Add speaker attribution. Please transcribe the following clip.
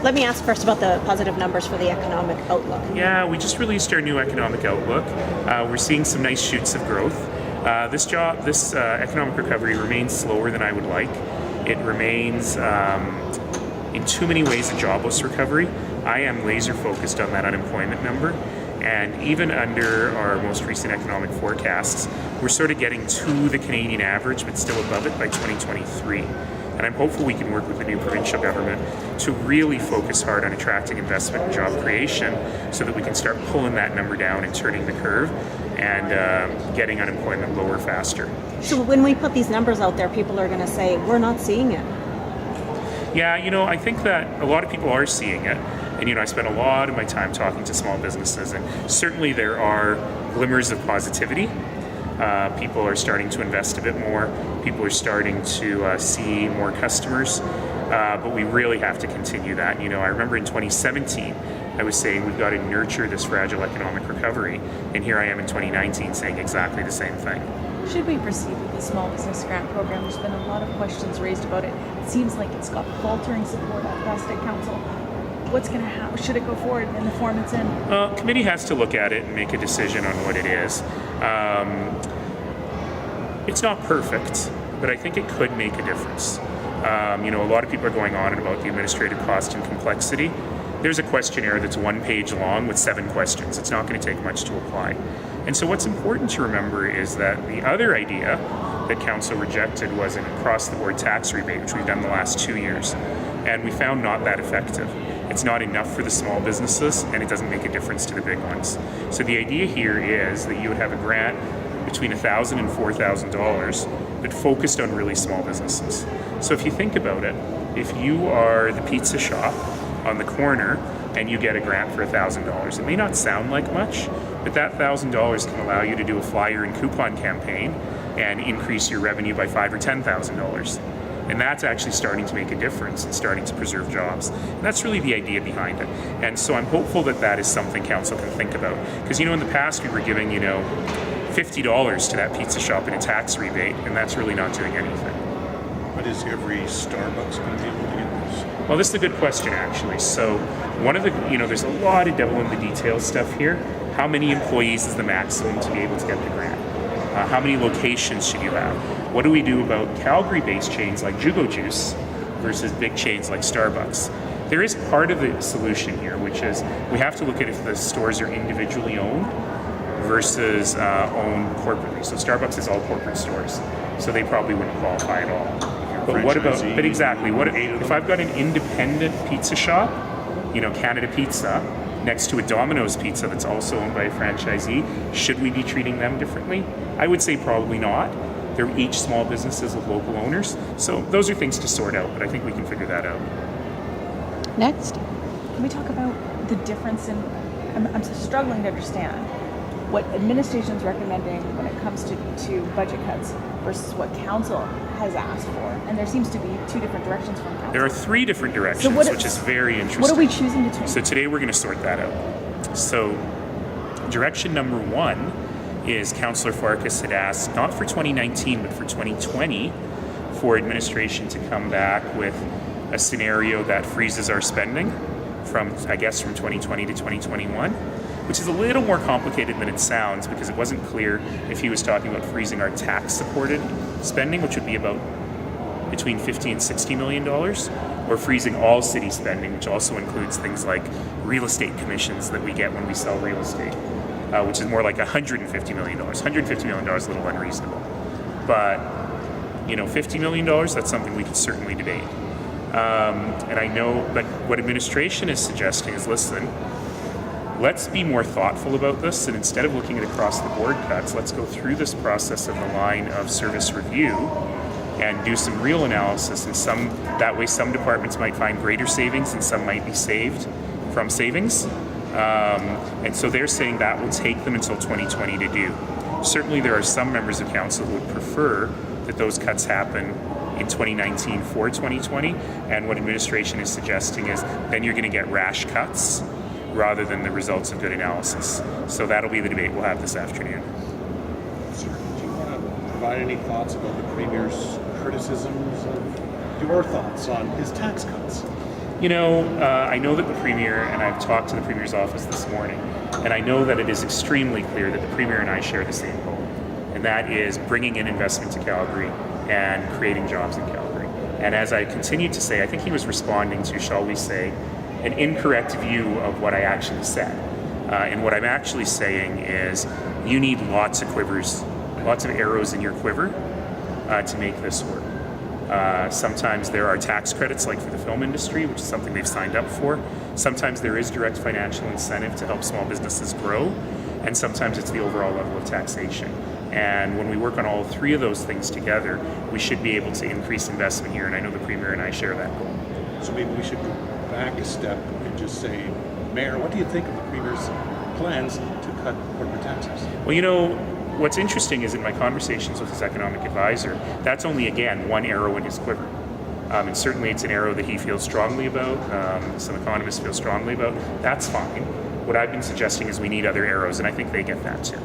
Speaker 1: Let me ask first about the positive numbers for the economic outlook.
Speaker 2: Yeah, we just released our new economic outlook. We're seeing some nice shoots of growth. This economic recovery remains slower than I would like. It remains, in too many ways, a jobless recovery. I am laser focused on that unemployment number. And even under our most recent economic forecasts, we're sort of getting to the Canadian average, but still above it by 2023. And I'm hopeful we can work with the new provincial government to really focus hard on attracting investment and job creation so that we can start pulling that number down and turning the curve and getting unemployment lower faster.
Speaker 1: So when we put these numbers out there, people are going to say, we're not seeing it.
Speaker 2: Yeah, I think that a lot of people are seeing it. And, I spent a lot of my time talking to small businesses, and certainly there are glimmers of positivity. People are starting to invest a bit more. People are starting to see more customers. But we really have to continue that. I remember in 2017, I was saying we've got to nurture this fragile economic recovery. And here I am in 2019 saying exactly the same thing.
Speaker 3: Should we proceed with the small business grant program? There's been a lot of questions raised about it. It seems like it's got faltering support at Prostate Council. What's going to happen? Should it go forward in the form it's in?
Speaker 2: Committee has to look at it and make a decision on what it is. It's not perfect, but I think it could make a difference. A lot of people are going on about the administrative cost and complexity. There's a questionnaire that's 1 page long with 7 questions. It's not going to take much to apply. And so what's important to remember is that the other idea that Council rejected was an across-the-board tax rebate, which we've done the last 2 years. And we found not that effective. It's not enough for the small businesses, and it doesn't make a difference to the big ones. So the idea here is that you would have a grant between $1,000 and $4,000, but focused on really small businesses. So if you think about it, if you are the pizza shop on the corner and you get a grant for $1,000, it may not sound like much, but that $1,000 can allow you to do a flyer and coupon campaign and increase your revenue by $5,000 or $10,000. And that's actually starting to make a difference and starting to preserve jobs. And that's really the idea behind it. And so I'm hopeful that that is something Council can think about. Because, in the past we were giving, $50 to that pizza shop in a tax rebate, and that's really not doing anything.
Speaker 4: But is every Starbucks going to be able to get this?
Speaker 2: Well, this is a good question, actually. So one of the, there's a lot of devil in the details stuff here. How many employees is the maximum to be able to get the grant? How many locations should you have? What do we do about Calgary-based chains like Jugo Juice versus big chains like Starbucks? There is part of the solution here, which is we have to look at if the stores are individually owned versus owned corporately. So Starbucks is all corporate stores, so they probably wouldn't qualify at all. But what about, but exactly, what if I've got an independent pizza shop, Canada Pizza, next to a Domino's Pizza that's also owned by a franchisee, should we be treating them differently? I would say probably not. They're each small businesses with local owners. So those are things to sort out, but I think we can figure that out.
Speaker 1: Next.
Speaker 3: Can we talk about the difference in, I'm struggling to understand what administration's recommending when it comes to budget cuts versus what Council has asked for. And there seems to be 2 different directions from Council.
Speaker 2: There are 3 different directions, which is very interesting.
Speaker 3: What are we choosing between?
Speaker 2: So today we're going to sort that out. So direction number 1 is Councillor Farkas had asked, not for 2019, but for 2020, for administration to come back with a scenario that freezes our spending from 2020 to 2021, which is a little more complicated than it sounds because it wasn't clear if he was talking about freezing our tax-supported spending, which would be about between $50 and $60 million, or freezing all city spending, which also includes things like real estate commissions that we get when we sell real estate, which is more like $150 million. $150 million is a little unreasonable. But, $50 million, that's something we could certainly debate. And I know, but what administration is suggesting is, listen, let's be more thoughtful about this, and instead of looking at across-the-board cuts, let's go through this process in the line of service review and do some real analysis. And that way some departments might find greater savings and some might be saved from savings. And so they're saying that will take them until 2020 to do. Certainly there are some members of Council who would prefer that those cuts happen in 2019 for 2020, and what administration is suggesting is then you're going to get rash cuts rather than the results of good analysis. So that'll be the debate we'll have this afternoon.
Speaker 4: Sir, do you want to provide any thoughts about the Premier's criticisms of your thoughts on his tax cuts?
Speaker 2: I know that the Premier, and I've talked to the Premier's office this morning, and I know that it is extremely clear that the Premier and I share the same goal, and that is bringing in investment to Calgary and creating jobs in Calgary. And as I continued to say, I think he was responding to, shall we say, an incorrect view of what I actually said. And what I'm actually saying is you need lots of quivers, lots of arrows in your quiver to make this work. Sometimes there are tax credits, like for the film industry, which is something they've signed up for. Sometimes there is direct financial incentive to help small businesses grow, and sometimes it's the overall level of taxation. And when we work on all three of those things together, we should be able to increase investment here, and I know the Premier and I share that goal.
Speaker 4: So maybe we should go back a step and just say, Mayor, what do you think of the Premier's plans to cut corporate taxes?
Speaker 2: Well, what's interesting is in my conversations with his economic advisor, that's only, again, one arrow in his quiver. And certainly it's an arrow that he feels strongly about, some economists feel strongly about. That's fine. What I've been suggesting is we need other arrows, and I think they get that too.